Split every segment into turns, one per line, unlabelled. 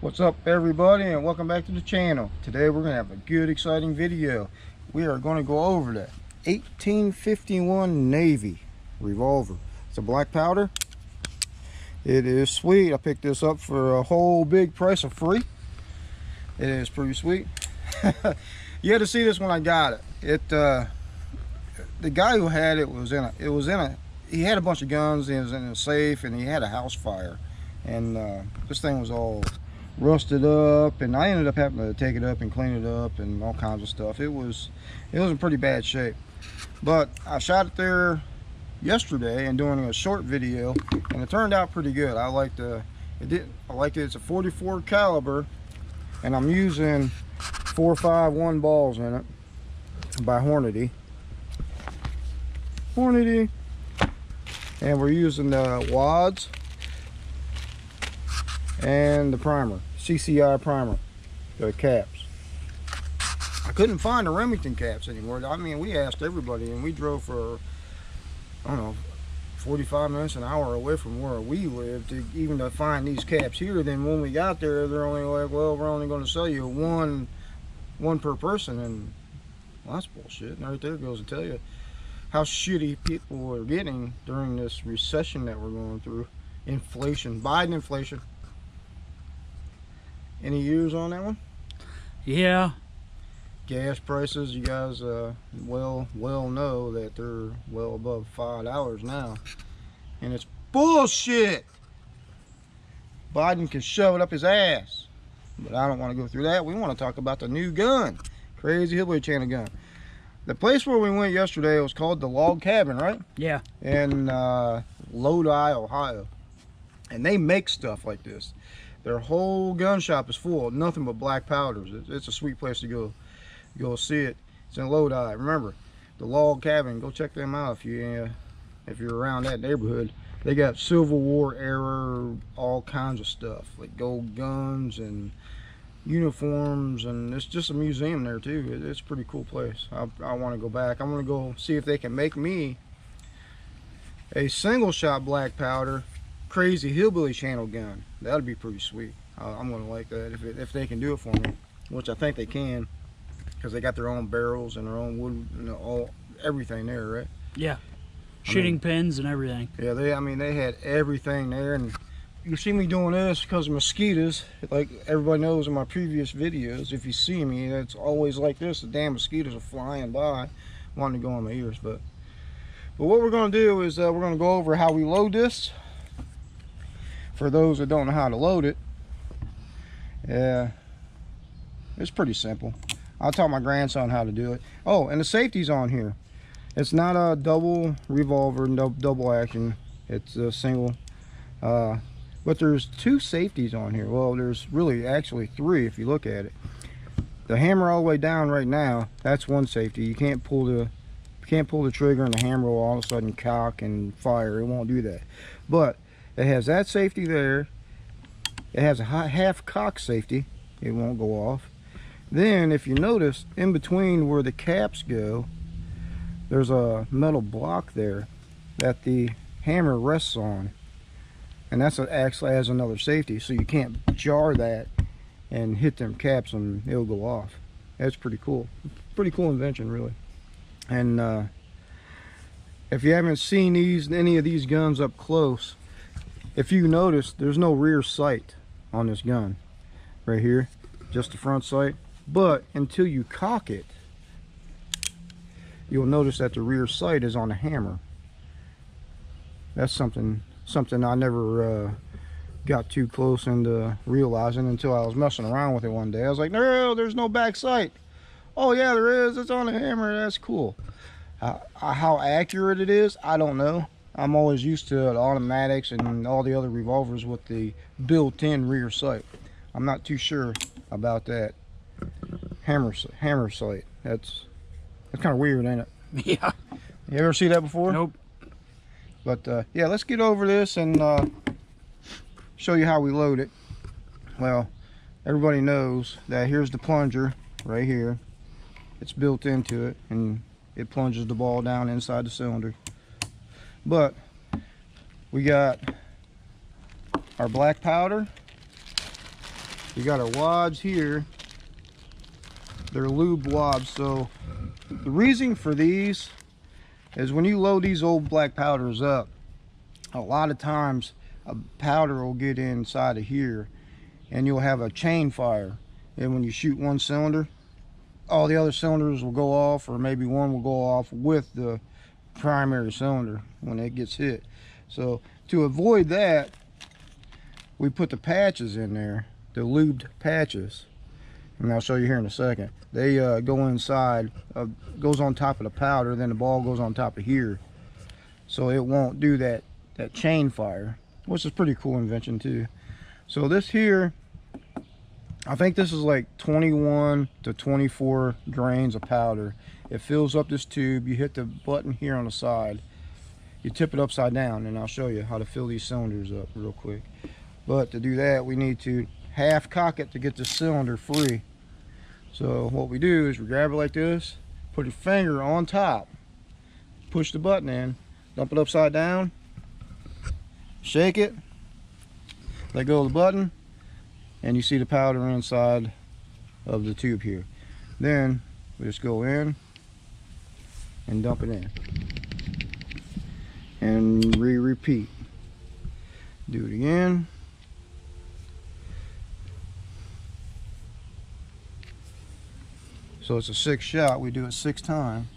What's up everybody, and welcome back to the channel. Today we're going to have a good exciting video. We are going to go over the 1851 Navy Revolver. It's a black powder. It is sweet. I picked this up for a whole big price of free. It is pretty sweet. You had to see this when I got it. The guy who had it was he had a bunch of guns, and it was in a safe, and he had a house fire, and this thing was all rusted up, and I ended up having to take it up and clean it up and all kinds of stuff. It was in pretty bad shape, but I shot it there yesterday and doing a short video, and it turned out pretty good. I liked it. It's a 44 caliber, and I'm using 4.51 balls in it by Hornady, and we're using the wads and the primer, CCI primer, the caps. I couldn't find the Remington caps anymore. I mean, we asked everybody, and we drove for, I don't know, 45 minutes, an hour away from where we live to find these caps here. Then when we got there, they're only like, well, we're only going to sell you one per person, and well, that's bullshit. And right there goes to tell you how shitty people are getting during this recession that we're going through. Inflation, Biden inflation. Any years on that one?
Yeah.
Gas prices, you guys well know that they're well above $5 now, and it's bullshit. Biden can shove it up his ass, but I don't want to go through that. We want to talk about the new gun, Crazy Hillbilly Channel gun. The place where we went yesterday was called the Log Cabin, right?
Yeah.
In Lodi, Ohio, and they make stuff like this. Their whole gun shop is full of nothing but black powders. It's a sweet place to go see it. It's in Lodi. Remember, the Log Cabin. Go check them out if you're around that neighborhood. They got Civil War era, all kinds of stuff, like gold guns and uniforms, and it's just a museum there too. It's a pretty cool place. I want to go back. I want to go see if they can make me a single shot black powder Crazy Hillbilly Channel gun. That'd be pretty sweet. I'm gonna like that if they can do it for me, which I think they can, because they got their own barrels and their own wood and everything there, right?
Yeah. Shooting pins and everything.
Yeah, they had everything there. And you see me doing this because of mosquitoes. Like everybody knows in my previous videos, if you see me, it's always like this. The damn mosquitoes are flying by, wanting to go on my ears. But what we're going to do is we're going to go over how we load this. For those that don't know how to load it, it's pretty simple. I'll taught my grandson how to do it. Oh, and the safety's on here. It's not a double revolver, no double action. It's a single. But there's two safeties on here. Well, there's really actually three if you look at it. The hammer all the way down right now, that's one safety. You can't pull the trigger and the hammer will all of a sudden cock and fire. It won't do that. But it has that safety there. It has a half cock safety. It won't go off. Then if you notice, in between where the caps go, there's a metal block there that the hammer rests on, and that's actually has another safety, so you can't jar that and hit them caps and it'll go off. That's pretty cool. Pretty cool invention, really. And if you haven't seen any of these guns up close, if you notice, there's no rear sight on this gun right here, just the front sight. But until you cock it, you'll notice that the rear sight is on the hammer. That's something I never got too close into realizing until I was messing around with it one day. I was like, no, there's no back sight. Oh yeah, there is. It's on the hammer. That's cool. How accurate it is, I don't know. I'm always used to the automatics and all the other revolvers with the built-in rear sight. I'm not too sure about that hammer sight. That's kind of weird, ain't it?
Yeah.
You ever see that before?
Nope.
But yeah, let's get over this and show you how we load it. Well, everybody knows that here's the plunger right here. It's built into it, and it plunges the ball down inside the cylinder. But we got our black powder, You got our wads here. They're lube wads. So the reason for these is when you load these old black powders up, a lot of times a powder will get inside of here and you'll have a chain fire. And when you shoot one cylinder, all the other cylinders will go off, or maybe one will go off with the primary cylinder when it gets hit. So to avoid that, we put the patches in there, the lubed patches, and I'll show you here in a second. They go inside, goes on top of the powder, then the ball goes on top of here, so it won't do that chain fire, which is a pretty cool invention too. So this here, I think this is like 21 to 24 grains of powder. It fills up this tube. You hit the button here on the side, you tip it upside down, and I'll show you how to fill these cylinders up real quick. But to do that, we need to half cock it to get the cylinder free. So what we do is we grab it like this, put your finger on top, push the button in, dump it upside down, shake it, let go of the button, and you see the powder inside of the tube here. Then we just go in and dump it in, and repeat. Do it again. So it's a 6 shot. We do it 6 times.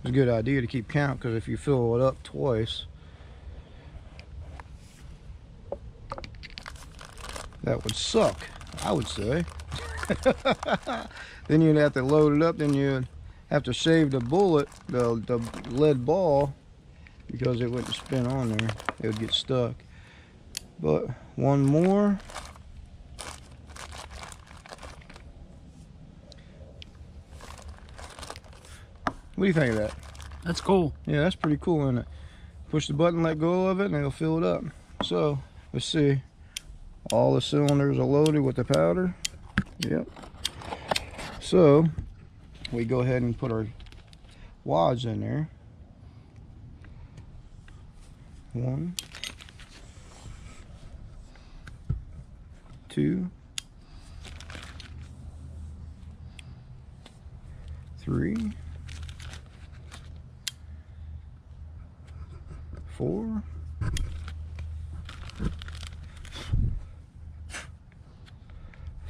It's a good idea to keep count, because if you fill it up twice, that would suck, I would say. Then you'd have to load it up, then you'd have to shave the bullet, the lead ball, because it wouldn't spin on there. It would get stuck. But one more. What do you think of that?
That's cool.
Yeah, that's pretty cool, isn't it? Push the button, let go of it, and it'll fill it up. So let's see. All the cylinders are loaded with the powder. Yep. So we go ahead and put our wads in there. 1, 2, 3, 4,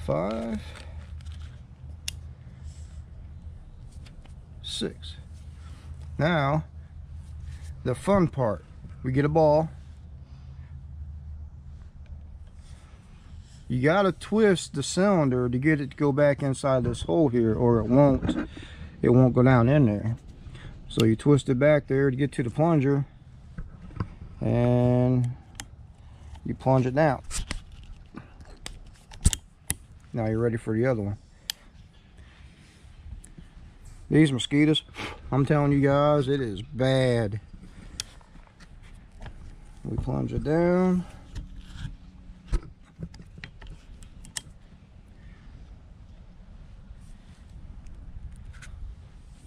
5, 6. Now, the fun part. We get a ball. You gotta twist the cylinder to get it to go back inside this hole here, or it won't go down in there. So you twist it back there to get to the plunger, and you plunge it down. Now you're ready for the other one. These mosquitoes, I'm telling you guys, it is bad. We plunge it down.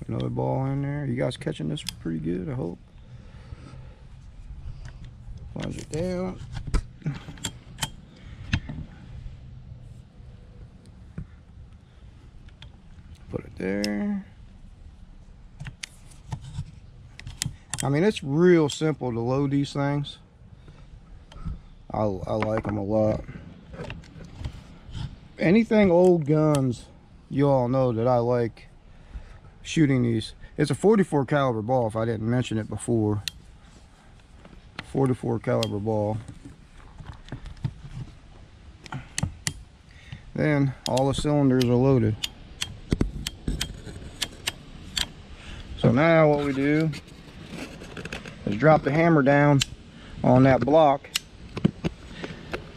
Another ball in there. You guys catching this pretty good, I hope. Plunge it down. Put it there. I mean, it's real simple to load these things. I like them a lot. Anything old guns, you all know that I like shooting these. It's a 44 caliber ball, if I didn't mention it before. 44 caliber ball. Then all the cylinders are loaded. So now what we do is drop the hammer down on that block,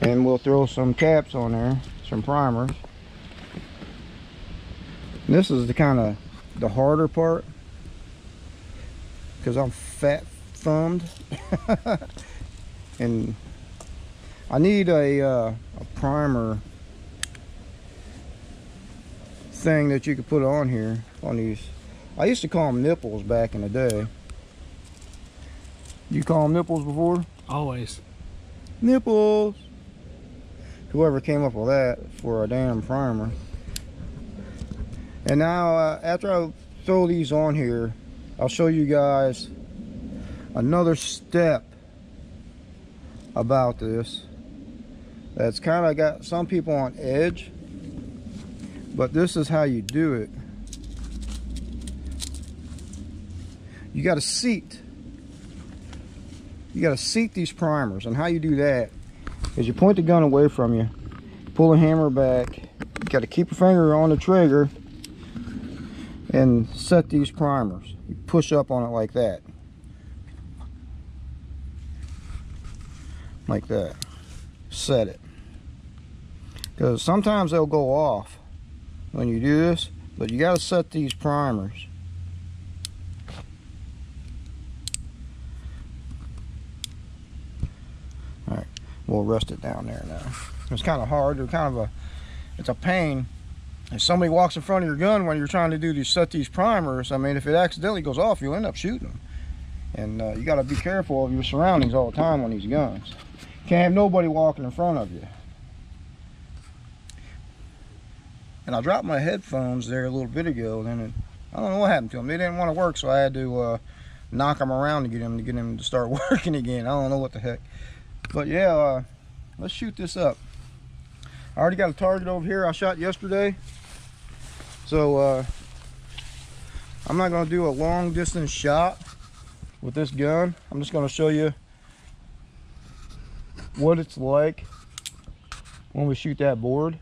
and we'll throw some caps on there, some primers. And this is the kind of the harder part, because I'm fat thumbed. And I need a primer thing that you could put on here, on these. I used to call them nipples back in the day. You call them nipples before?
Always.
Nipples. Whoever came up with that for a damn primer. And now after I throw these on here, I'll show you guys another step about this that's kind of got some people on edge, but this is how you do it. You got to seat these primers, and how you do that is you point the gun away from you, pull the hammer back, you got to keep your finger on the trigger and set these primers. You push up on it like that. Like that. Set it. Because sometimes they'll go off when you do this, but you got to set these primers. Alright, we'll rest it down there now. It's kind of hard. It's a pain. If somebody walks in front of your gun when you're trying to set these primers, I mean, if it accidentally goes off, you'll end up shooting them. And you got to be careful of your surroundings all the time on these guns. You can't have nobody walking in front of you. And I dropped my headphones there a little bit ago, and I don't know what happened to them. They didn't want to work, so I had to knock them around to get them to start working again. I don't know what the heck. But yeah, let's shoot this up. I already got a target over here I shot yesterday. So I'm not going to do a long distance shot with this gun. I'm just going to show you what it's like when we shoot that board.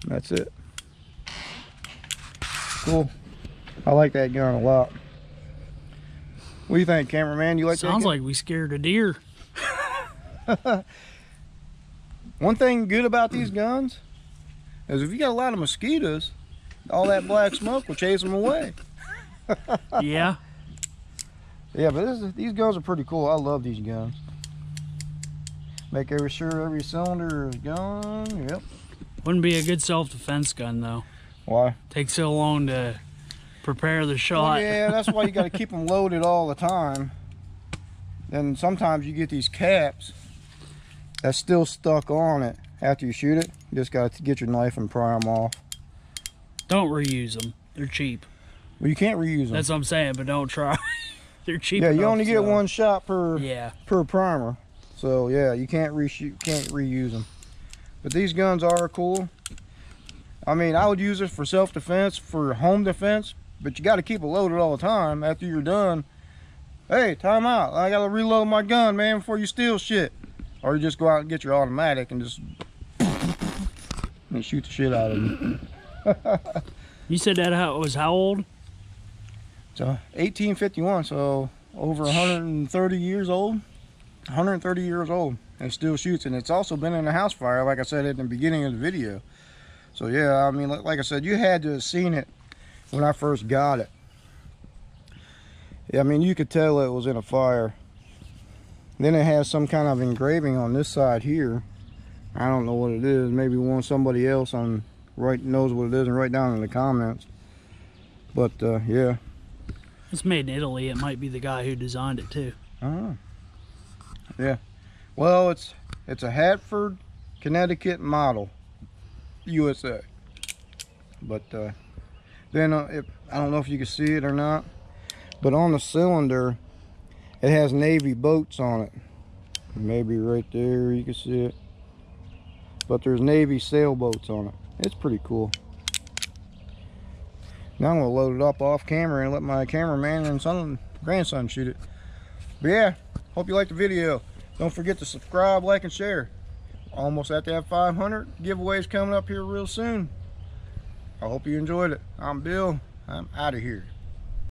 That's it. Cool. I like that gun a lot. What do you think, cameraman? You like that gun?
Sounds like we scared a deer.
One thing good about these guns is if you got a lot of mosquitoes, all that black smoke will chase them away.
Yeah.
Yeah, but these guns are pretty cool. I love these guns. Make sure every cylinder is gone. Yep.
Wouldn't be a good self-defense gun though.
Why?
Takes so long to prepare the shot.
Well, yeah, that's why you got to keep them loaded all the time. Then sometimes you get these caps that's still stuck on it after you shoot it. You just got to get your knife and pry them off.
Don't reuse them. They're cheap.
Well, you can't reuse them.
That's what I'm saying, but don't try. They're cheap.
Yeah, you
enough,
only get one shot per primer. So yeah, you can't reuse them. But these guns are cool. I mean, I would use it for self-defense, for home defense, but you got to keep it loaded all the time. After you're done, hey, time out. I got to reload my gun, man, before you steal shit. Or you just go out and get your automatic and just shoot the shit out of them.
You said that was how old?
So 1851, so over 130 years old. 130 years old, and it still shoots, and it's also been in a house fire, like I said at the beginning of the video. So yeah, I mean, like I said, you had to have seen it when I first got it. Yeah, I mean, you could tell it was in a fire. Then it has some kind of engraving on this side here. I don't know what it is. Maybe somebody else knows what it is and write down in the comments. But yeah,
it's made in Italy. It might be the guy who designed it too.
Oh. Yeah, well, it's a Hartford, Connecticut model, USA. But then I don't know if you can see it or not, but on the cylinder it has Navy boats on it. Maybe right there you can see it, but there's Navy sailboats on it. It's pretty cool. Now I'm gonna load it up off camera and let my cameraman and grandson shoot it. But yeah, hope you liked the video. Don't forget to subscribe, like, and share. Almost at to have 500 giveaways coming up here real soon. I hope you enjoyed it. I'm Bill. I'm out of here.